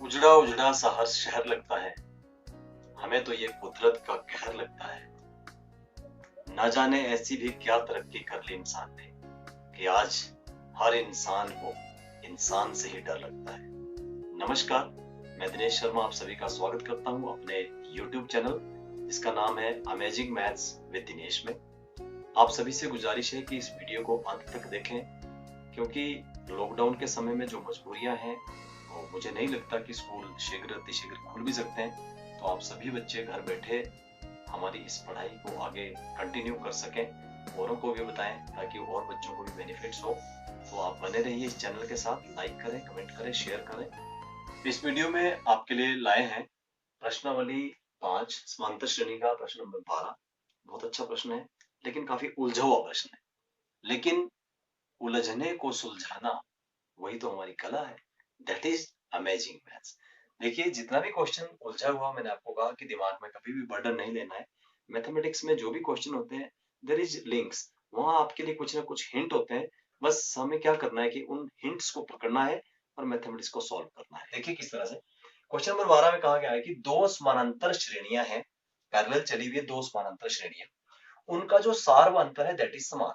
उजड़ा उजड़ा सा हर शहर लगता है, हमें तो ये कुदरत का कहर लगता है। ना जाने ऐसी भी क्या तरक्की कर ली इंसान ने कि आज हर इंसान को इंसान से ही डर लगता है। नमस्कार, मैं दिनेश शर्मा आप सभी का स्वागत करता हूं अपने YouTube चैनल जिसका नाम है अमेजिंग मैथ्स विद दिनेश में। आप सभी से गुजारिश है कि इस वीडियो को अंत तक देखें, क्योंकि लॉकडाउन के समय में जो मजबूरियां हैं वो मुझे नहीं लगता कि स्कूल शीघ्र अतिशीघ्र खुल भी सकते हैं। तो आप सभी बच्चे घर बैठे हमारी इस पढ़ाई को आगे कंटिन्यू कर सकें, औरों को भी बताएं ताकि और बच्चों को भी बेनिफिट्स हो। तो आप बने रहिए इस चैनल के साथ, लाइक करें, कमेंट करें, शेयर करें। इस वीडियो में आपके लिए लाए हैं प्रश्नावली 5 समांतर श्रेणी का प्रश्न नंबर 12। बहुत अच्छा प्रश्न है, लेकिन काफी उलझा हुआ प्रश्न है। लेकिन उलझने को सुलझाना वही तो हमारी कला है। That is amazing maths. देखिए, जितना भी क्वेश्चन उलझा हुआ, मैंने आपको कहा कि दिमाग में कभी भी बर्डन नहीं लेना है। मैथमेटिक्स में जो भी क्वेश्चन होते हैं, देयर इज लिंक्स, वहां आपके लिए कुछ ना कुछ हिंट होते हैं। बस हमें क्या करना है कि उन हिंट्स को पकड़ना है और मैथमेटिक्स को सॉल्व करना है। देखिए किस तरह से। क्वेश्चन नंबर 12 में कहा गया है कि दो समानांतर श्रेणियां हैं, पैरेलल चली हुई है दो समानांतर श्रेणियां, उनका जो सार व अंतर है दैट इज समान।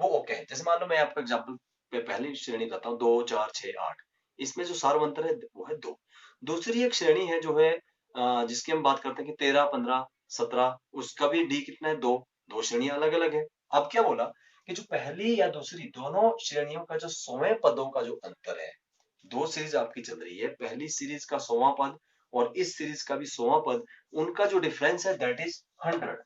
वो ओके है। जैसे मान लो मैं आपको एग्जांपल पे पहली श्रेणी बताता हूँ, 2 4 6 8, इसमें जो सार व अंतर है वो है 2। दूसरी एक श्रेणी है जो है जिसकी हम बात करते हैं कि 13 15 17, उसका भी डी कितना है 2। दो श्रेणियां अलग अलग है। अब क्या बोला कि जो पहली या दूसरी दोनों श्रेणियों का जो 100वें पदों का जो अंतर है, दो सीरीज आपकी चल रही है, पहली सीरीज का 100वां पद और इस सीरीज का भी 100वां पद, उनका जो डिफरेंस है दैट इज 100,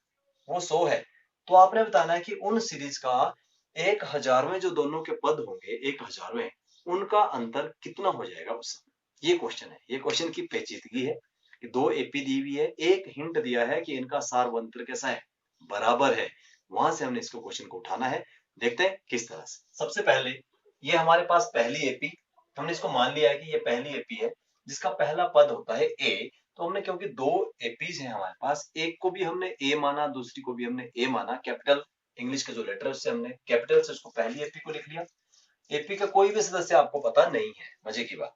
वो 100 है। तो आपने बताना है कि उन सीरीज का 1000वें जो दोनों के पद होंगे, 1000वें, उनका अंतर कितना हो जाएगा उस समय। ये क्वेश्चन है, ये क्वेश्चन की पेचीदगी है कि दो एपी दी हुई है, एक हिंट दिया है कि इनका सार व अंतर कैसा है, बराबर है। वहां से हमने इसको क्वेश्चन को उठाना है। देखते हैं किस तरह से। सबसे पहले ये हमारे पास पहली एपी, हमने इसको मान लिया है कि ये पहली एपी है जिसका पहला पद होता है ए। तो हमने, क्योंकि दो एपीज हैं हमारे पास, एक को भी हमने ए माना, दूसरी को भी हमने ए माना, कैपिटल इंग्लिश का जो लेटर है उससे हमने कैपिटल से उसको पहली एपी को लिख लिया। एपी का कोई भी सदस्य आपको पता नहीं है, मजे की बात।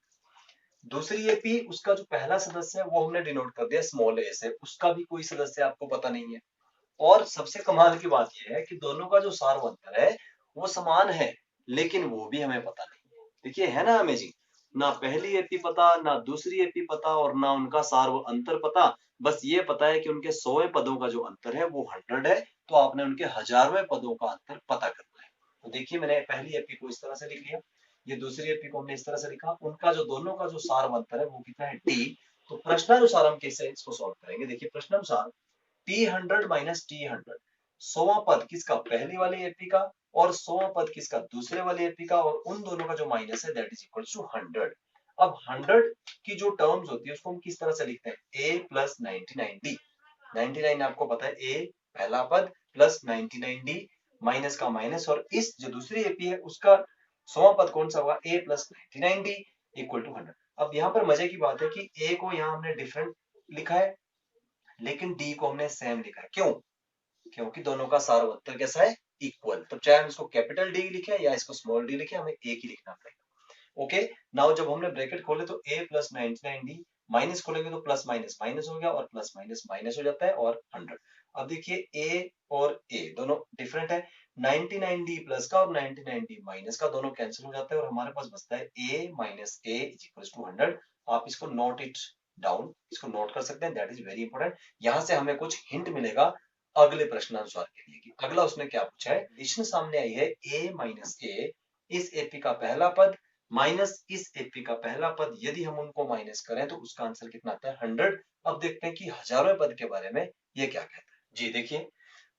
दूसरी एपी, उसका जो पहला सदस्य है वो हमने डिनोट कर दिया स्मॉल ए से, उसका भी कोई सदस्य आपको पता नहीं है। और सबसे कमाल की बात यह है कि दोनों का जो सार व अंतर है वो समान है, लेकिन वो भी हमें पता नहीं है। देखिए, है ना अमेजिंग। ना पहली एपी पता, ना दूसरी एपी पता, और ना उनका सार व अंतर पता। बस ये पता है कि उनके 100वें पदों का जो अंतर है वो 100 है। तो आपने उनके 1000वें पदों का अंतर पता करना है। तो देखिए, मैंने पहली एपी को इस तरह से लिख लिया, ये दूसरी एपी को हमने इस तरह से लिखा। उनका जो दोनों का जो सार व अंतर है वो कितना है, टी। तो प्रश्नानुसार हम कैसे इसको सॉल्व करेंगे। देखिए, प्रश्नानुसार T100 माइनस T100, 100वां पद किसका, पहली वाली एपी का, और 100वां पद किसका, दूसरे वाली एपी का, और उन दोनों का जो माइनस है दैट इज इक्वल टू 100। अब 100 की जो टर्म्स होती है उसको हम किस तरह से लिखते हैं, a प्लस 99d। 99 आपको पता है, a पहला पद प्लस 99d माइनस का माइनस, और इस जो दूसरी एपी है उसका 100वां पद कौन सा होगा, a plus 99d equal to 100। अब यहाँ पर मजे की बात है कि a को यहाँ हमने डिफरेंट लिखा है, लेकिन डी को हमने सेम लिखा है। क्यों? क्योंकि दोनों का सार व अंतर कैसा है, इक्वल। तो चाहे हम इसको कैपिटल डी लिखे या इसको स्मॉल डी लिखे, हमें एक ही लिखना पड़ेगा। ओके, नाउ जब हमने ब्रैकेट खोले तो a प्लस 99d, माइनस खोलेंगे तो प्लस माइनस माइनस हो गया, और प्लस माइनस माइनस हो जाता है, और 100। अब देखिए, a और a दोनों डिफरेंट है, 99d प्लस का और 99d माइनस का दोनों कैंसिल हो जाता है, और हमारे पास बचता है a minus a is equal to 100। आप इसको नोट इट डाउन, इसको नोट कर सकते हैं, दैट इज वेरी इंपॉर्टेंट। यहां से हमें कुछ हिंट मिलेगा अगले प्रश्नानुसार के लिए कि अगला उसने क्या पूछा है। कंडीशन सामने आई है, a माइनस a, इस एपी का पहला पद माइनस इस एपी का पहला पद, यदि हम उनको माइनस करें तो उसका आंसर कितना आता है, 100। अब देखते हैं कि 1000वें पद के बारे में ये क्या कहता है। जी देखिए,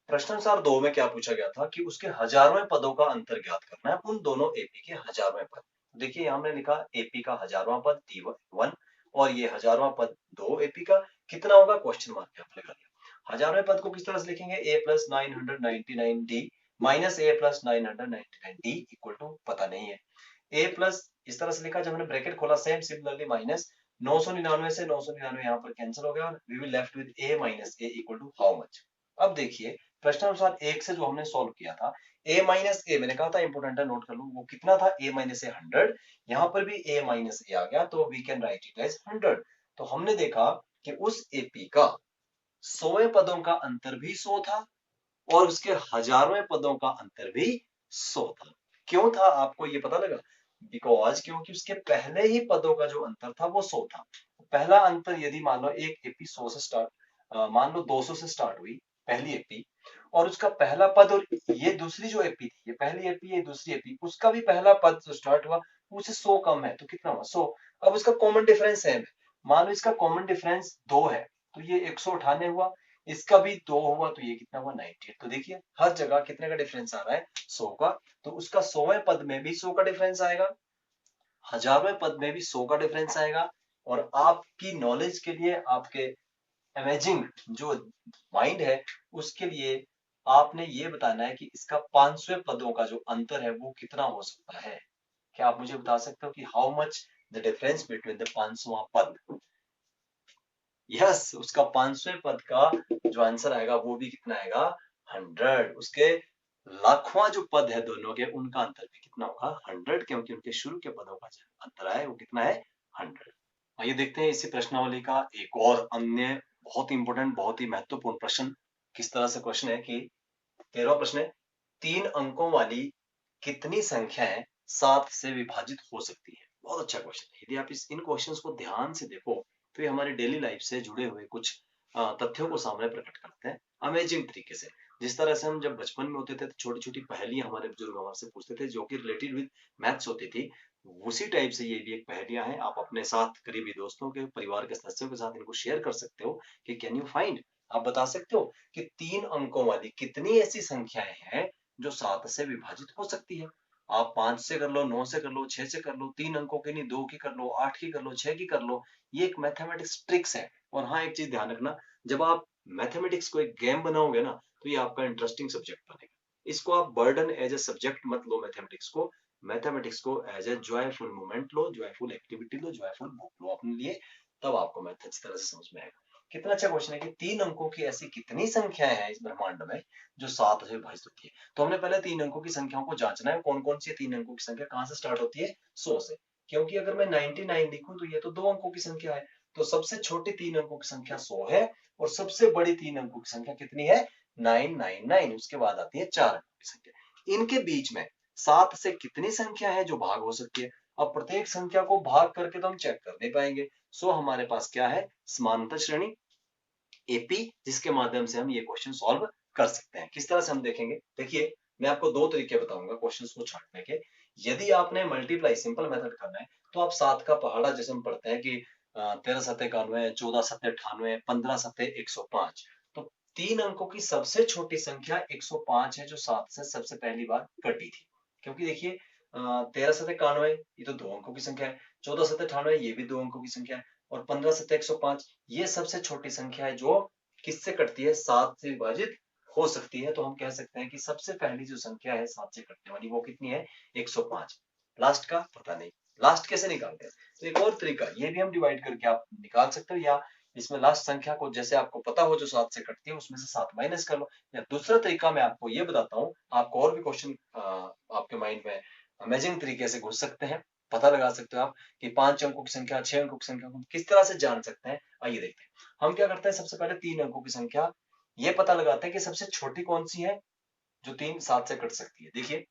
प्रश्नानुसार 2 में क्या पूछा गया था कि उसके 1000वें पदों का अंतर ज्ञात करना है, उन दोनों एपी के 1000वें पद। देखिए, यहां हमने लिखा एपी का 1000वां पद T1, और ये 1000वां पद दो एपी का, कितना होगा, क्वेश्चन मार्क यहाँ लगा दिया। 1000वें पद को किस तरह से लिखेंगे, a plus 999d minus a plus 999d equal to पता नहीं है, a प्लस इस तरह से लिखा, जब हमने ब्रैकेट खोला सेम सिमिलरली माइनस 999 से 999 यहाँ पर कैंसिल हो गया, और we will left with a minus a equal to how much. अब देखिए, प्रश्नानुसार एक से जो हमने सॉल्व किया था, a माइनस ए मैंने कहा था इंपोर्टेंट है, नोट कर लो, वो कितना था a माइनस ए 100, यहाँ पर भी a माइनस ए आ गया तो we can write it as 100। तो हमने देखा कि उस एपी का 100वें पदों का अंतर भी 100 था और उसके हजारवें पदों का अंतर भी 100 था। क्यों था आपको ये पता लगा? बिकॉज क्योंकि उसके पहले ही पदों का जो अंतर था वो 100 था। पहला अंतर यदि मान लो एक एपी 100 से स्टार्ट, मान लो 200 से स्टार्ट हुई पहली एपी, और उसका पहला पद और ये दूसरी जो एपी थी, ये पहली एपी ये दूसरी एपी, उसका भी पहला पद जो स्टार्ट हुआ उससे 100 कम है तो कितना हुआ 100। अब उसका कॉमन डिफरेंस है, मान लो इसका कॉमन डिफरेंस 2 है तो ये 198 हुआ, इसका भी 2 हुआ तो ये कितना हुआ 98। तो देखिए हर जगह कितने का डिफरेंस आ रहा है 100 का, तो उसका 100वें पद में भी 100 का डिफरेंस आएगा, हजारवें पद में भी 100 का डिफरेंस आएगा। और आपकी नॉलेज के लिए, आपके अमेजिंग जो माइंड है उसके लिए आपने ये बताना है कि इसका 500वें पदों का जो अंतर है वो कितना हो सकता है। क्या आप मुझे बता सकते हो कि how much the difference between the 500वां पद? यस, उसका 500वें पद का जो आंसर आएगा वो भी कितना आएगा 100। उसके लाखवां जो पद है दोनों के उनका अंतर भी कितना होगा 100, क्योंकि उनके शुरू के पदों का जो अंतर है वो कितना है 100। आइए देखते हैं इसी प्रश्नावली का एक और अन्य बहुत इंपॉर्टेंट, बहुत ही महत्वपूर्ण प्रश्न। किस तरह से क्वेश्चन है कि 13वां प्रश्न है, 3 अंकों वाली कितनी संख्याएं 7 से विभाजित हो सकती है? बहुत अच्छा क्वेश्चन है। यदि आप इस इन क्वेश्चंस को ध्यान से देखो तो ये हमारी डेली लाइफ से जुड़े हुए कुछ तथ्यों को सामने प्रकट करते हैं अमेजिंग तरीके से। जिस तरह से हम जब बचपन में होते थे तो छोटी छोटी पहेलियां हमारे बुजुर्ग हमारे से पूछते थे जो कि रिलेटेड विद मैथ्स होती थी, उसी टाइप से ये भी एक पहेलियां हैं। आप अपने साथ करीबी दोस्तों के, परिवार के सदस्यों के साथ इनको शेयर कर सकते हो कि कैन यू फाइंड, आप बता सकते हो कि 3 अंकों वाली कितनी ऐसी संख्याएं हैं जो 7 से विभाजित हो सकती है। आप 5 से कर लो, 9 से कर लो, 6 से कर लो, 3 अंकों की नहीं 2 की कर लो, 8 की कर लो, 6 की कर लो। ये एक मैथमेटिक्स ट्रिक्स है। और हाँ, एक चीज ध्यान रखना, जब आप मैथमेटिक्स को एक गेम बनाओगे ना तो ये आपका इंटरेस्टिंग सब्जेक्ट बनेगा। इसको आप बर्डन एज ए सब्जेक्ट मत लो, मैथमेटिक्स को एज ए जॉयफुल मोमेंट लो, जॉयफुल एक्टिविटी लो, जॉयफुल बुक लो अपने लिए, तब आपको मैथ अच्छी तरह से समझ में आएगा। कितना अच्छा क्वेश्चन है कि 3 अंकों की ऐसी कितनी संख्याएं हैं इस ब्रह्मांड में जो 7 से विभाजित होती है। तो हमने पहले 3 अंकों की संख्याओं को जांचना है, कौन कौन सी 3 अंकों की संख्या कहां से स्टार्ट होती है 100 से। क्योंकि अगर मैं 99 लिखूं तो ये तो 2 अंकों की संख्या है, तो सबसे छोटी 3 अंकों की संख्या 100 है और सबसे बड़ी 3 अंकों की संख्या कितनी है 999। उसके बाद आती है 4 अंकों की संख्या। इनके बीच में 7 से कितनी संख्या है जो भाग हो सकती है? अब प्रत्येक संख्या को भाग करके तो हम चेक कर नहीं पाएंगे, सो हमारे पास क्या है समांतर श्रेणी एपी, जिसके माध्यम से हम ये क्वेश्चन सॉल्व कर सकते हैं। किस तरह से हम देखेंगे, देखिए मैं आपको 2 तरीके बताऊंगा क्वेश्चंस को छांटने के। यदि आपने मल्टीप्लाई सिंपल मेथड करना है तो आप 7 का पहाड़ा जैसे हम पढ़ते हैं कि 13 सत्ते 91, 14 सत्ते 98, 15 सत्ते 105, तो 3 अंकों की सबसे छोटी संख्या 105 है जो 7 से सबसे पहली बार कटी थी। क्योंकि देखिए 13 सत्ते 91 ये तो 2 अंकों की संख्या है, 14 सत्ते 98 ये भी 2 अंकों की संख्या है, और 15 सत्ते 105 ये सबसे छोटी संख्या है जो किससे कटती है 7 से विभाजित हो सकती है। तो हम कह सकते हैं कि सबसे पहली जो संख्या है 7 से कटने वाली वो कितनी है 105। लास्ट का पता नहीं, लास्ट कैसे निकालते हैं? तो एक और तरीका, ये भी हम डिवाइड करके आप निकाल सकते हो, या इसमें लास्ट संख्या को जैसे आपको पता हो जो 7 से कटती है उसमें से 7 माइनस कर लो। या दूसरा तरीका मैं आपको ये बताता हूँ, आपको और भी क्वेश्चन आपके माइंड में अमेजिंग तरीके से घुस सकते हैं, पता लगा सकते हो आप कि 5 अंकों की संख्या, 6 अंकों की संख्या को किस तरह से जान सकते हैं। आइए देखते हैं। हम क्या करते हैं, सबसे पहले 3 अंकों की संख्या ये पता लगाते हैं कि सबसे छोटी कौन सी है जो 3 7 से कट सकती है। देखिए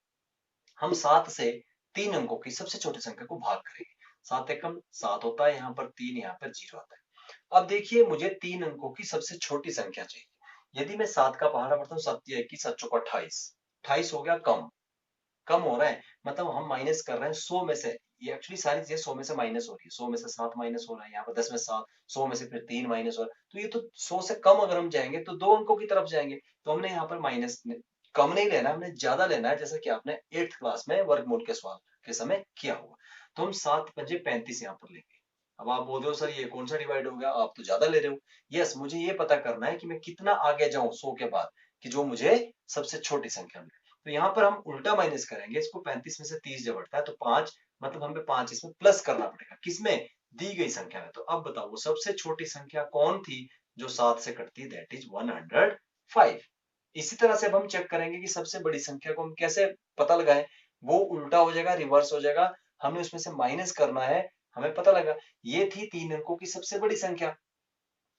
हम 7 से 3 अंकों की सबसे छोटी संख्या को भाग करेंगे, 7 एकम 7 होता है, यहाँ पर 3, यहाँ पर 0 आता है। अब देखिए मुझे 3 अंकों की सबसे छोटी संख्या चाहिए। यदि मैं 7 का पहाड़ा पढ़ता हूँ, 7 या 21, 7 चौका 28, 28 हो गया कम हो रहा है, मतलब हम माइनस कर रहे हैं 100 में से। ये एक्चुअली सारी चीजें 100 में से माइनस हो रही है, 100 में से 7 माइनस हो रहा है, यहाँ पर 10 में 7, 100 में से फिर 3 माइनस हो रहा है, तो ये तो 100 से कम अगर हम जाएंगे तो 2 अंकों की तरफ जाएंगे। तो हमने यहाँ पर माइनस कम नहीं लेना, हमने ज्यादा लेना है, जैसा कि आपने 8th क्लास में वर्गमूल के सवाल के समय किया होगा। तो हम 7 पंजे 35 यहाँ पर लेंगे। अब आप बोल रहे हो सर ये कौन सा डिवाइड हो गया, आप तो ज्यादा ले रहे हो। यस, मुझे ये पता करना है कि मैं कितना आगे जाऊं 100 के बाद कि जो मुझे सबसे छोटी संख्या मिले। तो यहाँ पर हम उल्टा माइनस करेंगे, इसको 35 में से 30 जब बढ़ता है तो 5, मतलब हमें 5 इसमें प्लस करना पड़ेगा, किसमें दी गई संख्या में। तो अब बताओ वो सबसे छोटी संख्या कौन थी जो 7 से कटती है, दैट इज 105। इसी तरह से अब हम चेक करेंगे कि सबसे बड़ी संख्या को हम कैसे पता लगाएं। वो उल्टा हो जाएगा, रिवर्स हो जाएगा, हमने उसमें से माइनस करना है, हमें पता लगा ये थी 3 अंकों की सबसे बड़ी संख्या।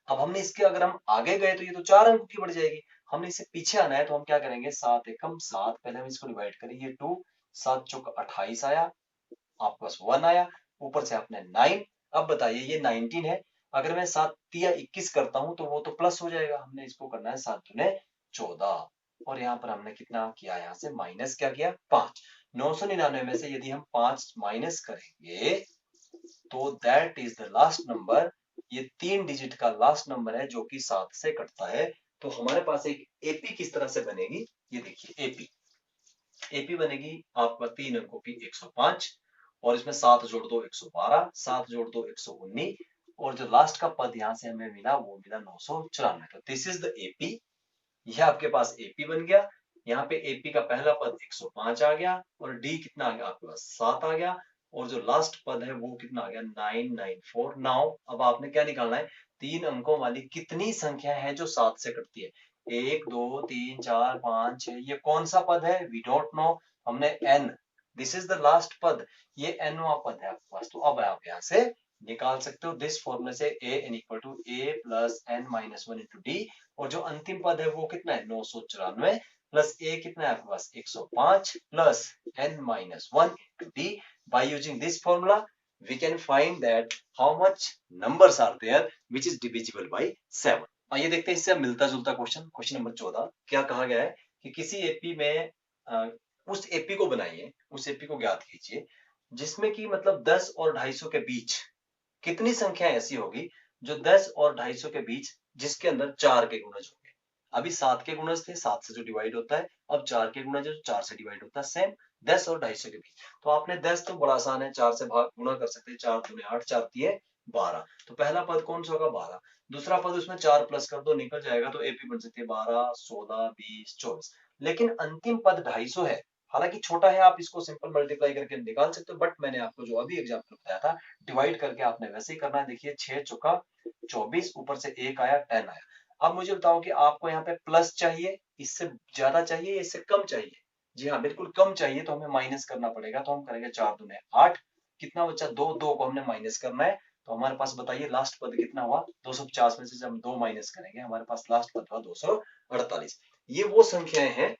अब हमने इसके अगर हम आगे गए तो ये तो 4 अंकों की बढ़ जाएगी। हमने इससे पीछे आना है तो हम क्या करेंगे, 7 एकम 7, पहले हम इसको डिवाइड करें, ये 2, 7 चौक 28 आया, आपके पास 1 आया, ऊपर से आपने 9। अब बताइए ये 19 है, अगर मैं 7 तिया 21 करता हूं तो वो तो प्लस हो जाएगा, हमने इसको करना है 7 दूने 14, और यहाँ पर हमने कितना किया, यहाँ से माइनस क्या किया, 5। 999 में से यदि हम 5 माइनस करेंगे तो that is the last number, ये 3 डिजिट का लास्ट नंबर है जो कि 7 से कटता है। तो हमारे पास एक एपी किस तरह से बनेगी, ये देखिए एपी, एपी बनेगी आपका 3 अंकों की 105, और इसमें 7 जोड़ दो 112, 7 जोड़ दो 119, और जो लास्ट का पद यहां से हमें मिला वो मिला 994। तो दिस इज द एपी, यह आपके पास एपी बन गया। यहाँ पे एपी का पहला पद 105 आ गया, और डी कितना आ गया आपके पास 7 आ गया, और जो लास्ट पद है वो कितना आ गया 994। नाउ अब आपने क्या निकालना है, 3 अंकों वाली कितनी संख्या है जो 7 से कटती है, 1 2 3 4 5 6, ये कौन सा पद है, वी डोंट नो, हमने n, this is the last पद, ये एनवा पद है आपके पास। तो अब आप यहाँ से निकाल सकते हो दिस फॉर्मूले से, A N equal to A plus N minus 1 into D, और जो अंतिम पद है वो कितना है 994, प्लस ए कितना है आपके पास 105, plus n minus 1 into d. By using this formula we can find that how much numbers are there which is divisible by 7। आइए देखते हैं इससे मिलता जुलता क्वेश्चन, क्वेश्चन नंबर 14। क्या कहा गया है कि किसी एपी में उस एपी को बनाइए, उस एपी को ज्ञात कीजिए जिसमें कि मतलब 10 और 250 के बीच कितनी संख्या ऐसी होगी जो 10 और 250 के बीच जिसके अंदर 4 के गुणज होंगे। अभी 7 के गुणज थे, 7 से जो डिवाइड होता है, अब 4 के गुणज है जो 4 से डिवाइड होता है, सेम 10 और 250 के बीच। तो आपने 10 तो बड़ा आसान है, 4 से भाग गुणा कर सकते हैं, 4 दूने 8, 4 तिये 12। तो पहला पद कौन सा होगा 12, दूसरा पद उसमें 4 प्लस कर दो निकल जाएगा, तो एपी बन सकती है 12, 16, 20, 24। लेकिन अंतिम पद 250 है, हालांकि छोटा है, आप इसको सिंपल मल्टीप्लाई करके निकाल सकते हो, बट मैंने आपको जो अभी एग्जाम्पल बताया था डिवाइड करके आपने वैसे ही करना है। देखिए 6 चौका 24, ऊपर से 1 आया 10 आया। अब मुझे बताओ कि आपको यहाँ पे प्लस चाहिए, इससे ज्यादा चाहिए या इससे कम चाहिए। जी हाँ, बिल्कुल कम चाहिए, तो हमें माइनस करना पड़ेगा। तो हम करेंगे 4 दूने 8, कितना बचा 2, 2 को हमने माइनस करना है। तो हमारे पास बताइए लास्ट पद कितना हुआ, 250 में से जब हम 2 माइनस करेंगे हमारे पास लास्ट पद हुआ 248। ये वो संख्याएं हैं,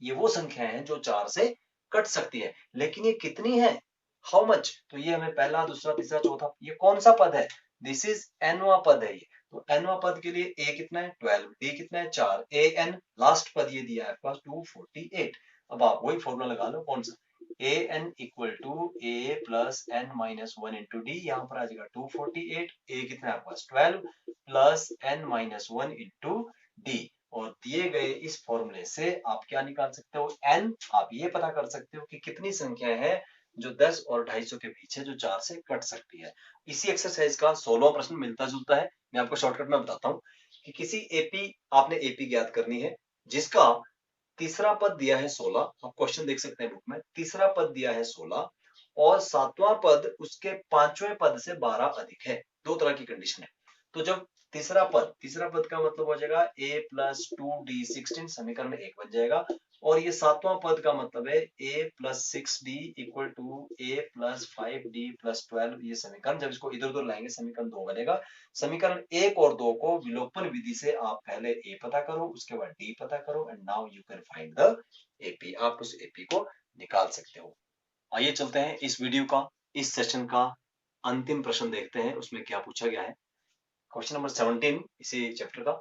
ये वो संख्याएं हैं जो 4 से कट सकती है, लेकिन ये कितनी है, हाउ मच, तो ये हमें पहला दूसरा तीसरा चौथा, ये कौन सा पद है, दिस इज एनवा पद है ये। तो एनवा पद के लिए ए कितना है 12, डी कितना है 4, ए एन लास्ट पद ये दिया है आपके पास 248। अब आप वही फॉर्मूला लगा लो, कौन सा, A N equal to A plus N minus 1 into D, यहाँ पर आ जाएगा 248, ए कितना है आपके पास 12 plus N minus 1 into D, और दिए गए इस फॉर्मूले से आप क्या निकाल सकते हो, n। आप ये पता कर सकते हो कि कितनी संख्या है जो 10 और 250 के बीच है जो 4 से कट सकती है। इसी एक्सरसाइज का 16वां प्रश्न मिलता जुलता है, मैं आपको शॉर्टकट में बताता हूँ कि किसी एपी, आपने एपी ज्ञात करनी है जिसका तीसरा पद दिया है 16, आप क्वेश्चन देख सकते हैं बुक में, तीसरा पद दिया है 16 और सातवां पद उसके पांचवें पद से 12 अधिक है। दो तरह की कंडीशन है। तो जब तीसरा पद का मतलब हो जाएगा a प्लस 2d16, समीकरण 1 बन जाएगा, और ये सातवां पद का मतलब है a plus 6d equal to a plus 5d plus 12, ये समीकरण जब इसको इधर उधर लाएंगे समीकरण 2 बनेगा। समीकरण 1 और 2 को विलोपन विधि से आप पहले a पता करो, उसके बाद d पता करो, and now you can find the AP, आप उस एपी को निकाल सकते हो। आइए चलते हैं इस वीडियो का, इस सेशन का अंतिम प्रश्न देखते हैं उसमें क्या पूछा गया है। क्वेश्चन नंबर 17 इसी चैप्टर का,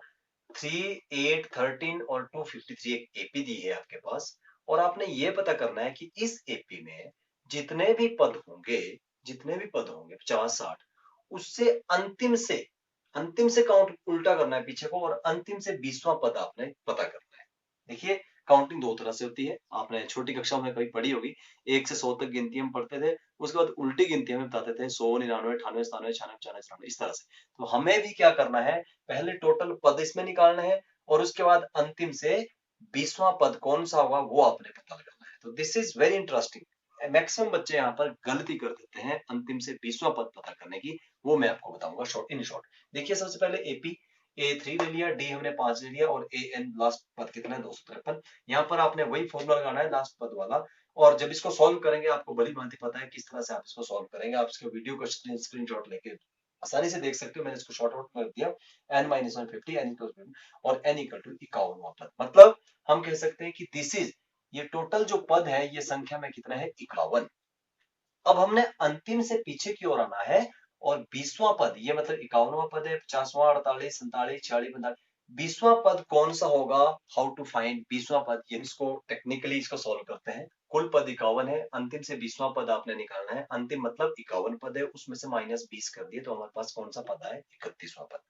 3, 8, 13 और 253 एक एपी दी है आपके पास, और आपने ये पता करना है कि इस एपी में जितने भी पद होंगे, जितने भी पद होंगे 50-60, उससे अंतिम से काउंट उल्टा करना है पीछे को, और अंतिम से 20वां पद आपने पता करना है। देखिए काउंटिंग दो तरह से होती है, आपने छोटी कक्षाओं में कभी पढ़ी होगी, 1 से 100 तक गिनती हम पढ़ते थे, उसके बाद उल्टी गिनती हमें बताते थे 100, 99, 98, 97, 96, 94, इस तरह से। तो हमें भी क्या करना है, पहले टोटल पद इसमें निकालना है, और उसके बाद अंतिम से 20वां पद कौन सा होगा वो आपने पता लगाना है। तो this is very interesting. Maximum बच्चे यहाँ पर गलती कर देते हैं अंतिम से 20वां पद पता करने की, वो मैं आपको बताऊंगा शॉर्ट इन शॉर्ट। देखिए सबसे पहले एपी, A3 ले लिया, D हमने 5 ले लिया और AN लास्ट पद कितना है 253। यहाँ पर आपने वही फॉर्मूला लगाना है लास्ट पद वाला, और जब इसको सॉल्व करेंगे आपको भली भांति पता है किस तरह से आप इसको सॉल्व करेंगे। आप इसके वीडियो को स्क्रीनशॉट लेके आसानी से देख सकते हो। मैंने इसको शॉर्ट आउट कर दिया, n-150 n इक्वल टू और n इक्वल टू 51वां पद। मतलब हम कह सकते हैं कि दिस इज, ये टोटल जो पद है ये संख्या में कितना है 51। अब हमने अंतिम से पीछे की ओर आना है और 20वां पद, ये मतलब 51वां पद है, 50वां, 48, 47, 46, 45, 20वां पद कौन सा होगा, हाउ टू फाइंड 20वां पद, ये इसको टेक्निकली इसको सॉल्व करते हैं। कुल पद 51 है, अंतिम से 20वां पद आपने निकालना है। अंतिम मतलब 51 पद है, उसमें से -20 कर दिए तो हमारे पास कौन सा पद आए 31वां पद।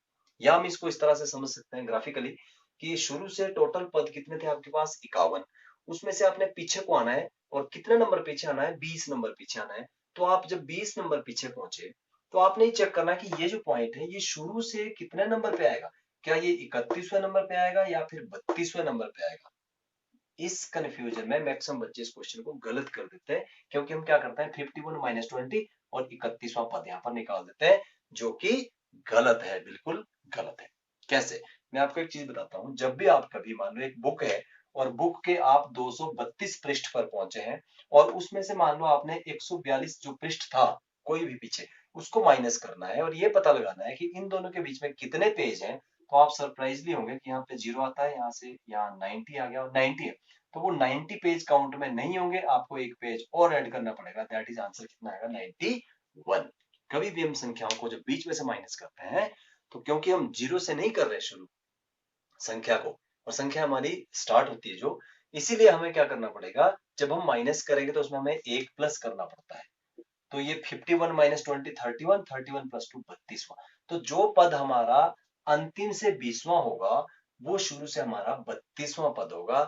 या हम इसको इस तरह से समझ सकते हैं ग्राफिकली कि शुरू से टोटल पद कितने थे आपके पास 51, उसमें से आपने पीछे को आना है और कितने नंबर पीछे आना है 20 नंबर पीछे आना है। तो आप जब 20 नंबर पीछे पहुंचे तो आपने चेक करना कि ये जो पॉइंट है ये शुरू से कितने नंबर पे आएगा, क्या ये 31वें नंबर पे आएगा या फिर 32वें नंबर पे आएगा। इस कंफ्यूजन में मैक्सिमम बच्चे इस क्वेश्चन को गलत कर देते हैं, क्योंकि हम क्या करते हैं 51 - 20 और 31वां पद यहाँ पर निकाल देते हैं, जो कि गलत है, बिल्कुल गलत है। कैसे, मैं आपको एक चीज बताता हूं। जब भी आप कभी मान लो एक बुक है और बुक के आप 232 पृष्ठ पर पहुंचे हैं और उसमें से मान लो आपने 142 जो पृष्ठ था कोई भी पीछे, उसको माइनस करना है और ये पता लगाना है कि इन दोनों के बीच में कितने पेज हैं, तो आप सरप्राइजली होंगे कि यहाँ पे 0 आता है, यहाँ से यहाँ 90 आ गया और 90 है, तो वो 90 पेज काउंट में नहीं होंगे, आपको एक पेज और ऐड करना पड़ेगा। दैट इज आंसर कितना आएगा 91। कभी भी हम संख्याओं को जब बीच में से माइनस करते हैं तो क्योंकि हम 0 से नहीं कर रहे शुरू संख्या को, और संख्या हमारी स्टार्ट होती है जो, इसीलिए हमें क्या करना पड़ेगा, जब हम माइनस करेंगे तो उसमें हमें एक प्लस करना पड़ता है। तो ये 51 - 20 31, 31 + 2 32वां। तो जो पद हमारा अंतिम से 20वां होगा वो शुरू से हमारा 32वां पद होगा,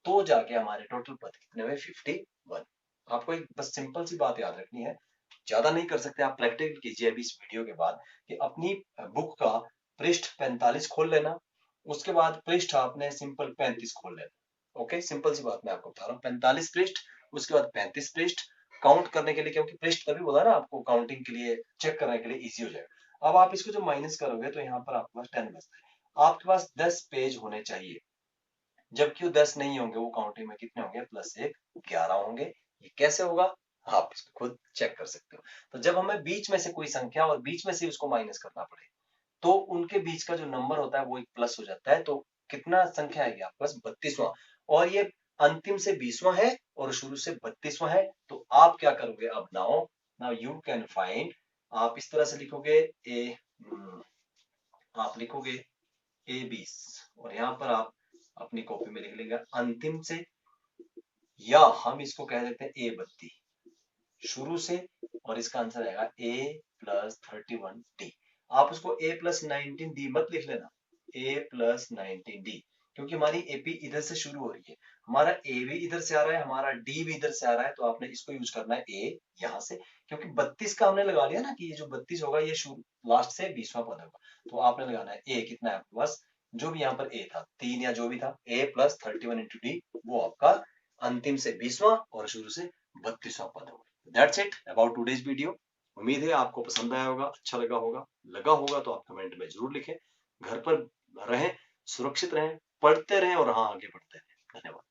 तो जाके हमारे टोटल पद कितने हुए 51। आपको एक बस सिंपल सी बात याद रखनी है, ज्यादा नहीं कर सकते, आप प्रैक्टिस कीजिए अभी इस वीडियो के बाद कि अपनी बुक का पृष्ठ 45 खोल लेना, उसके बाद पृष्ठ आपने सिंपल 35 खोल लेना। ओके, सिंपल सी बात मैं आपको बता रहा हूँ, 45 पृष्ठ, उसके बाद 35 पृष्ठ, काउंट करने के लिए, क्योंकि पृष्ठ तभी बोला ना आपको काउंटिंग के लिए, चेक करने के लिए इजी हो जाएगा। अब आप इसको जब माइनस करोगे तो यहाँ पर आपके पास 10 बचता है, आपके पास 10 पेज होने चाहिए, जबकि वो 10 नहीं होंगे, वो काउंटिंग में कितने होंगे +1 11 होंगे। ये कैसे होगा, आप इसको खुद चेक कर सकते हो। तो जब हमें बीच में से कोई संख्या और बीच में से उसको माइनस करना पड़े तो उनके बीच का जो नंबर होता है वो एक प्लस हो जाता है, तो कितना संख्या आएगी आपके पास 32वां, और ये अंतिम से 20वां है और शुरू से 32वां है। तो आप क्या करोगे अब, now now you can find, आप इस तरह से लिखोगे ए, आप लिखोगे A20 और यहाँ पर आप अपनी कॉपी में लिख लेंगे अंतिम से, या हम इसको कह देते हैं A32 शुरू से, और इसका आंसर आएगा A+31D। आप उसको A+19D मत लिख लेना, A+19D, क्योंकि हमारी AP इधर से शुरू हो रही है, हमारा A भी इधर से आ रहा है, हमारा D भी इधर से आ रहा है, तो आपने इसको यूज करना है A यहाँ से, क्योंकि 32 का हमने लगा लिया ना कि ये जो 32 होगा ये लास्ट से 20वां पद होगा, तो आपने लगाना है A, कितना है आपके पास, जो भी यहाँ पर A था 3 या जो भी था, A+31 × D, वो आपका अंतिम से 20वां और शुरू से 32वां पद होगा। That's it about today's video. उम्मीद है आपको पसंद आया होगा, अच्छा लगा होगा तो आप कमेंट में जरूर लिखें। घर पर रहें, सुरक्षित रहें, पढ़ते रहें और हाँ आगे बढ़ते रहें। धन्यवाद।